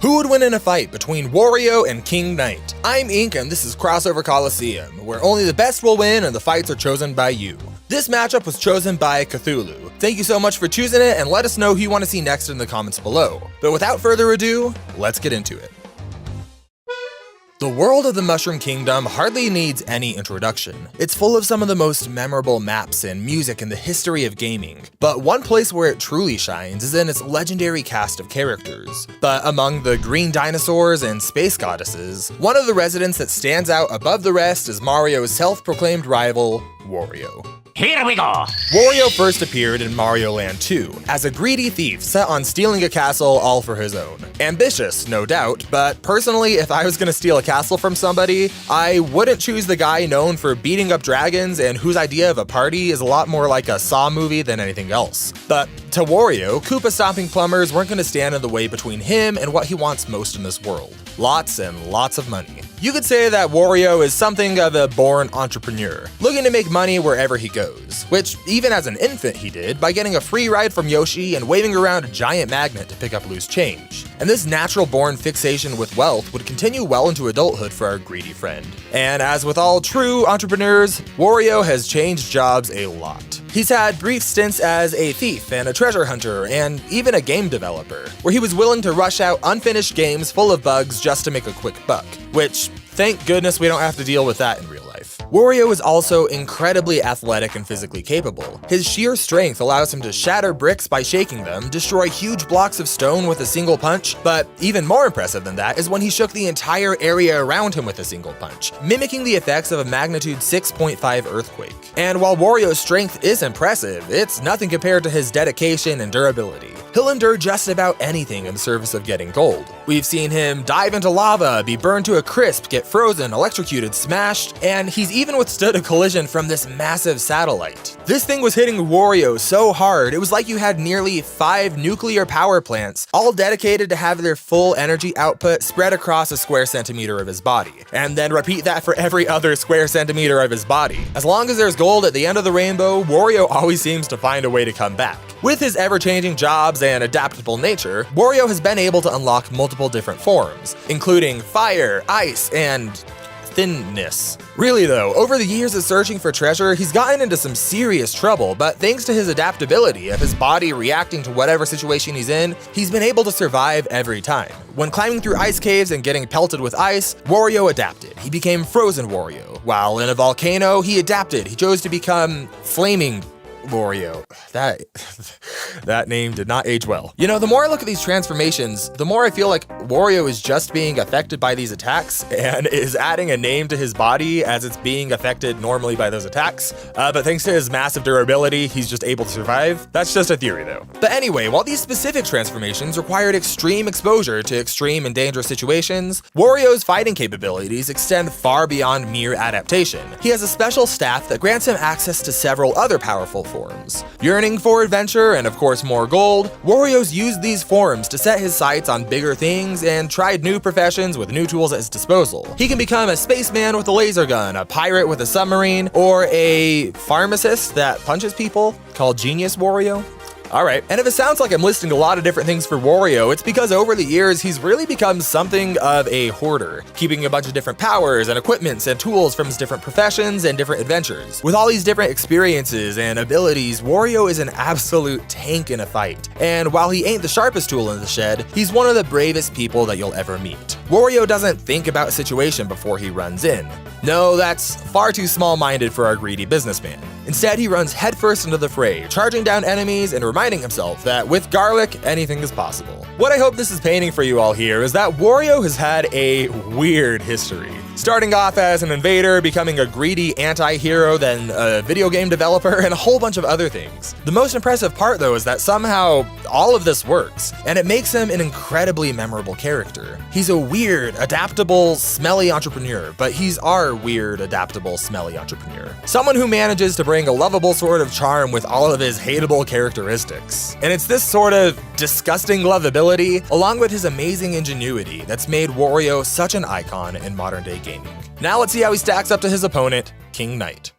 Who would win in a fight between Wario and King Knight? I'm Ink and this is Crossover Colosseum, where only the best will win and the fights are chosen by you. This matchup was chosen by Cthulhu. Thank you so much for choosing it and let us know who you want to see next in the comments below. But without further ado, let's get into it. The world of the Mushroom Kingdom hardly needs any introduction. It's full of some of the most memorable maps and music in the history of gaming, but one place where it truly shines is in its legendary cast of characters. But among the green dinosaurs and space goddesses, one of the residents that stands out above the rest is Mario's self-proclaimed rival, Wario. Here we go! Wario first appeared in Mario Land 2 as a greedy thief set on stealing a castle all for his own. Ambitious, no doubt, but personally, if I was gonna steal a castle from somebody, I wouldn't choose the guy known for beating up dragons and whose idea of a party is a lot more like a Saw movie than anything else. But to Wario, Koopa-stomping plumbers weren't gonna stand in the way between him and what he wants most in this world. Lots and lots of money. You could say that Wario is something of a born entrepreneur, looking to make money wherever he goes, which even as an infant he did by getting a free ride from Yoshi and waving around a giant magnet to pick up loose change. And this natural-born fixation with wealth would continue well into adulthood for our greedy friend. And as with all true entrepreneurs, Wario has changed jobs a lot. He's had brief stints as a thief and a treasure hunter and even a game developer, where he was willing to rush out unfinished games full of bugs just to make a quick buck, which, thank goodness we don't have to deal with that in real life. Wario is also incredibly athletic and physically capable. His sheer strength allows him to shatter bricks by shaking them, destroy huge blocks of stone with a single punch, but even more impressive than that is when he shook the entire area around him with a single punch, mimicking the effects of a magnitude 6.5 earthquake. And while Wario's strength is impressive, it's nothing compared to his dedication and durability. He'll endure just about anything in the service of getting gold. We've seen him dive into lava, be burned to a crisp, get frozen, electrocuted, smashed, and he's even withstood a collision from this massive satellite. This thing was hitting Wario so hard, it was like you had nearly 5 nuclear power plants, all dedicated to have their full energy output spread across a square centimeter of his body, and then repeat that for every other square centimeter of his body. As long as there's gold at the end of the rainbow, Wario always seems to find a way to come back. With his ever-changing jobs and adaptable nature, Wario has been able to unlock multiple different forms, including fire, ice, and thinness. Really though, over the years of searching for treasure, he's gotten into some serious trouble, but thanks to his adaptability of his body reacting to whatever situation he's in, he's been able to survive every time. When climbing through ice caves and getting pelted with ice, Wario adapted. He became Frozen Wario. While in a volcano, he adapted. He chose to become Flaming Wario. That name did not age well. You know, the more I look at these transformations, the more I feel like Wario is just being affected by these attacks and is adding a name to his body as it's being affected normally by those attacks. But thanks to his massive durability, he's just able to survive. That's just a theory though. But anyway, while these specific transformations required extreme exposure to extreme and dangerous situations, Wario's fighting capabilities extend far beyond mere adaptation. He has a special staff that grants him access to several other powerful forms. Yearning for adventure and of course more gold, Wario's used these forms to set his sights on bigger things and tried new professions with new tools at his disposal. He can become a spaceman with a laser gun, a pirate with a submarine, or a pharmacist that punches people, called Genius Wario. Alright, and if it sounds like I'm listing a lot of different things for Wario, it's because over the years he's really become something of a hoarder, keeping a bunch of different powers and equipments and tools from his different professions and different adventures. With all these different experiences and abilities, Wario is an absolute tank in a fight. And while he ain't the sharpest tool in the shed, he's one of the bravest people that you'll ever meet. Wario doesn't think about a situation before he runs in. No, that's far too small-minded for our greedy businessman. Instead, he runs headfirst into the fray, charging down enemies and reminding himself that with garlic, anything is possible. What I hope this is painting for you all here is that Wario has had a weird history. Starting off as an invader, becoming a greedy anti-hero, then a video game developer, and a whole bunch of other things. The most impressive part though is that somehow all of this works, and it makes him an incredibly memorable character. He's a weird, adaptable, smelly entrepreneur, but he's our weird, adaptable, smelly entrepreneur. Someone who manages to bring a lovable sort of charm with all of his hateable characteristics. And it's this sort of disgusting lovability, along with his amazing ingenuity, that's made Wario such an icon in modern day gaming. Now let's see how he stacks up to his opponent, King Knight.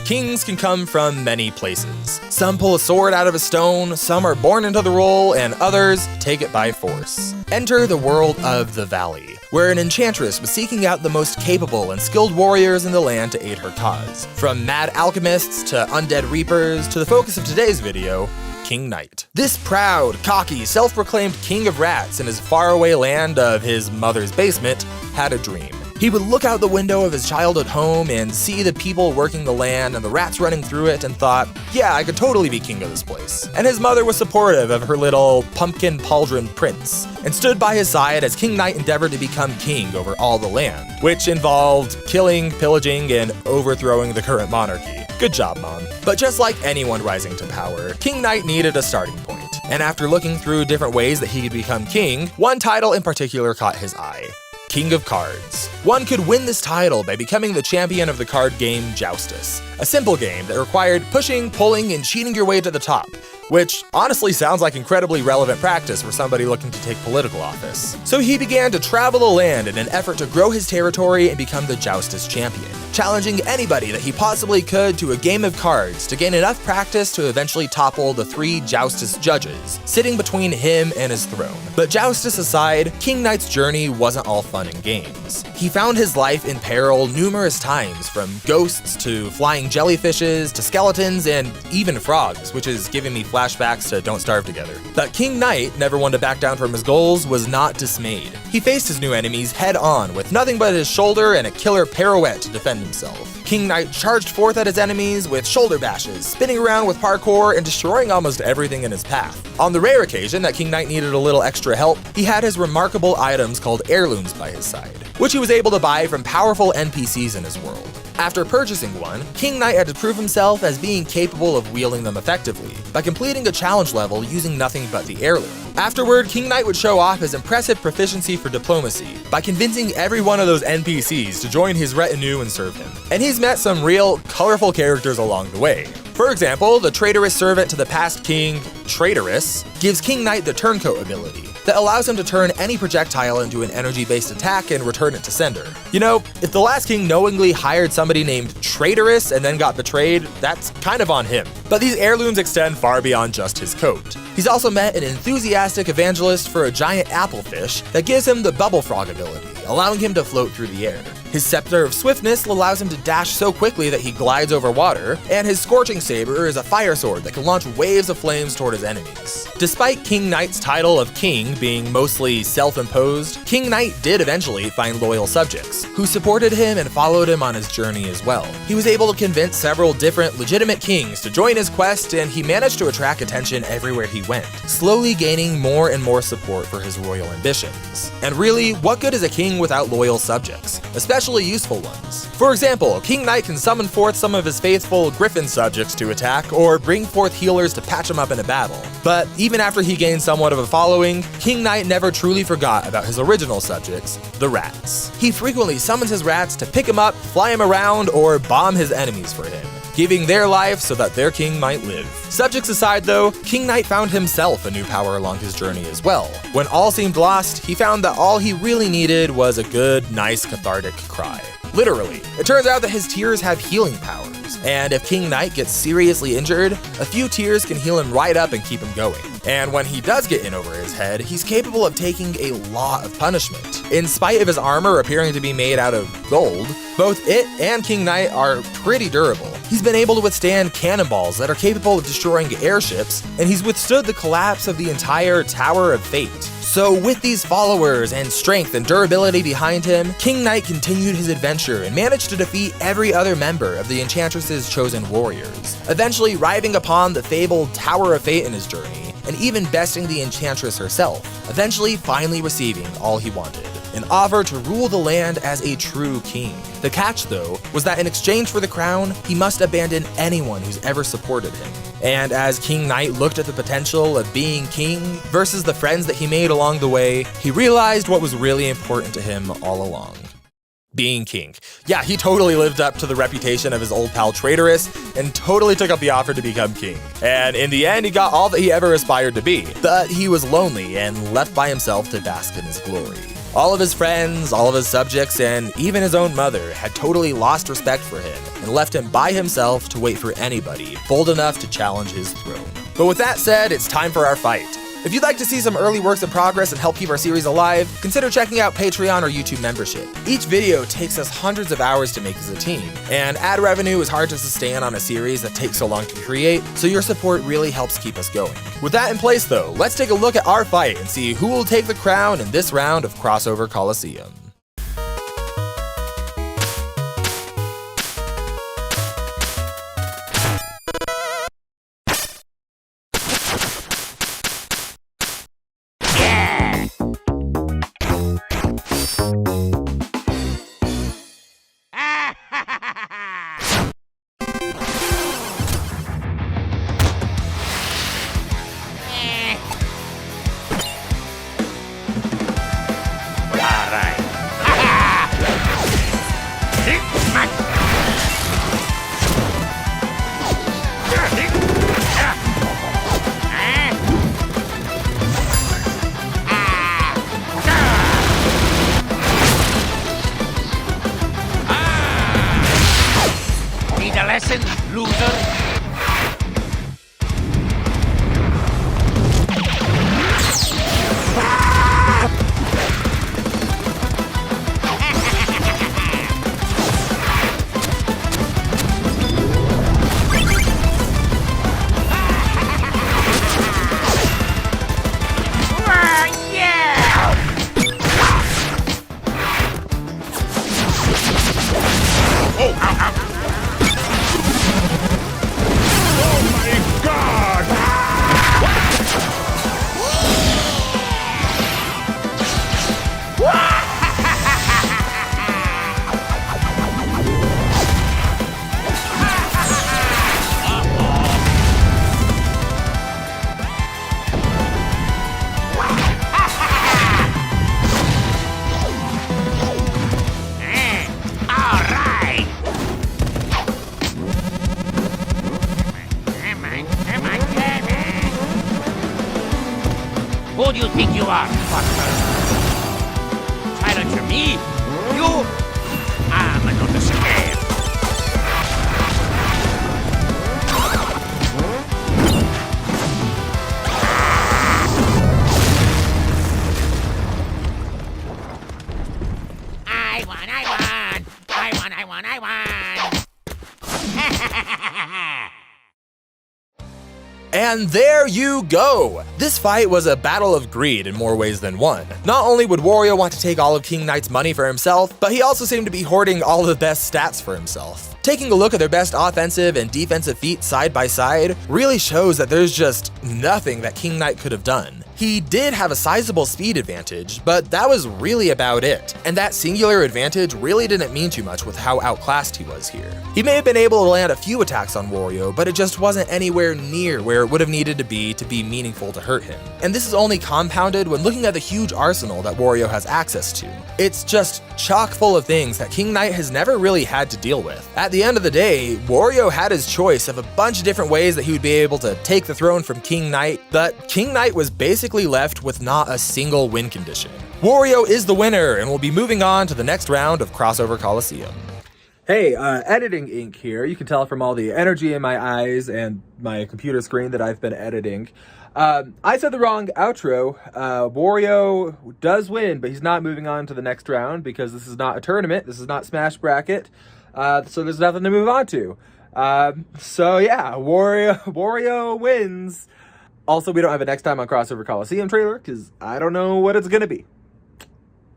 Kings can come from many places. Some pull a sword out of a stone, some are born into the role, and others take it by force. Enter the world of the Valley, where an enchantress was seeking out the most capable and skilled warriors in the land to aid her cause. From mad alchemists to undead reapers to the focus of today's video, King Knight. This proud, cocky, self-proclaimed king of rats in his faraway land of his mother's basement had a dream. He would look out the window of his childhood home and see the people working the land and the rats running through it and thought, yeah, I could totally be king of this place. And his mother was supportive of her little pumpkin pauldron prince and stood by his side as King Knight endeavored to become king over all the land, which involved killing, pillaging, and overthrowing the current monarchy. Good job, Mom. But just like anyone rising to power, King Knight needed a starting point. And after looking through different ways that he could become king, one title in particular caught his eye: King of Cards. One could win this title by becoming the champion of the card game Joustus, a simple game that required pushing, pulling, and cheating your way to the top, which honestly sounds like incredibly relevant practice for somebody looking to take political office. So he began to travel the land in an effort to grow his territory and become the Joustus champion, challenging anybody that he possibly could to a game of cards to gain enough practice to eventually topple the 3 Joustus judges, sitting between him and his throne. But Joustus aside, King Knight's journey wasn't all fun and games. He found his life in peril numerous times, from ghosts to flying jellyfishes to skeletons and even frogs, which is giving me flashbacks to Don't Starve Together. But King Knight, never one to back down from his goals, was not dismayed. He faced his new enemies head on with nothing but his shoulder and a killer pirouette to defend himself. King Knight charged forth at his enemies with shoulder bashes, spinning around with parkour and destroying almost everything in his path. On the rare occasion that King Knight needed a little extra help, he had his remarkable items called heirlooms by his side, which he was able to buy from powerful NPCs in his world. After purchasing one, King Knight had to prove himself as being capable of wielding them effectively by completing a challenge level using nothing but the heirloom. Afterward, King Knight would show off his impressive proficiency for diplomacy by convincing every one of those NPCs to join his retinue and serve him. And he's met some real, colorful characters along the way. For example, the traitorous servant to the past king, Traitorous, gives King Knight the turncoat ability that allows him to turn any projectile into an energy-based attack and return it to sender. You know, if the last king knowingly hired somebody named Traitorous and then got betrayed, that's kind of on him. But these heirlooms extend far beyond just his coat. He's also met an enthusiastic evangelist for a giant applefish that gives him the bubble frog ability, allowing him to float through the air. His Scepter of Swiftness allows him to dash so quickly that he glides over water, and his Scorching Saber is a fire sword that can launch waves of flames toward his enemies. Despite King Knight's title of king being mostly self-imposed, King Knight did eventually find loyal subjects, who supported him and followed him on his journey as well. He was able to convince several different legitimate kings to join his quest, and he managed to attract attention everywhere he went, slowly gaining more and more support for his royal ambitions. And really, what good is a king without loyal subjects, especially useful ones? For example, King Knight can summon forth some of his faithful griffin subjects to attack, or bring forth healers to patch him up in a battle. But even after he gained somewhat of a following, King Knight never truly forgot about his original subjects, the rats. He frequently summons his rats to pick him up, fly him around, or bomb his enemies for him, giving their life so that their king might live. Subjects aside though, King Knight found himself a new power along his journey as well. When all seemed lost, he found that all he really needed was a good, nice, cathartic cry. Literally. It turns out that his tears have healing powers, and if King Knight gets seriously injured, a few tears can heal him right up and keep him going. And when he does get in over his head, he's capable of taking a lot of punishment. In spite of his armor appearing to be made out of gold, both it and King Knight are pretty durable. He's been able to withstand cannonballs that are capable of destroying airships, and he's withstood the collapse of the entire Tower of Fate. So with these followers and strength and durability behind him, King Knight continued his adventure and managed to defeat every other member of the Enchantress's chosen warriors, eventually arriving upon the fabled Tower of Fate in his journey, and even besting the Enchantress herself, eventually finally receiving all he wanted: an offer to rule the land as a true king. The catch, though, was that in exchange for the crown, he must abandon anyone who's ever supported him. And as King Knight looked at the potential of being king versus the friends that he made along the way, he realized what was really important to him all along: being king. Yeah, he totally lived up to the reputation of his old pal Traitorous and totally took up the offer to become king. And in the end, he got all that he ever aspired to be. But he was lonely and left by himself to bask in his glory. All of his friends, all of his subjects, and even his own mother had totally lost respect for him and left him by himself to wait for anybody bold enough to challenge his throne. But with that said, it's time for our fight. If you'd like to see some early works in progress and help keep our series alive, consider checking out Patreon or YouTube membership. Each video takes us hundreds of hours to make as a team, and ad revenue is hard to sustain on a series that takes so long to create, so your support really helps keep us going. With that in place though, let's take a look at our fight and see who will take the crown in this round of Crossover Colosseum. Lesson, loser. Who do you think you are, fucker? Challenger me? You? I'm not scared. I won! And there you go! This fight was a battle of greed in more ways than one. Not only would Wario want to take all of King Knight's money for himself, but he also seemed to be hoarding all the best stats for himself. Taking a look at their best offensive and defensive feats side by side really shows that there's just nothing that King Knight could have done. He did have a sizable speed advantage, but that was really about it. And that singular advantage really didn't mean too much with how outclassed he was here. He may have been able to land a few attacks on Wario, but it just wasn't anywhere near where it would have needed to be meaningful to hurt him. And this is only compounded when looking at the huge arsenal that Wario has access to. It's just chock full of things that King Knight has never really had to deal with. At the end of the day, Wario had his choice of a bunch of different ways that he would be able to take the throne from King Knight, but King Knight was basically left with not a single win condition. Wario is the winner, and we'll be moving on to the next round of Crossover Colosseum. Hey, editing ink here. You can tell from all the energy in my eyes and my computer screen that I've been editing. I said the wrong outro. Wario does win, but he's not moving on to the next round because this is not a tournament. This is not Smash Bracket. So there's nothing to move on to. So yeah, Wario wins. Also, we don't have a next time on Crossover Colosseum trailer because I don't know what it's gonna be.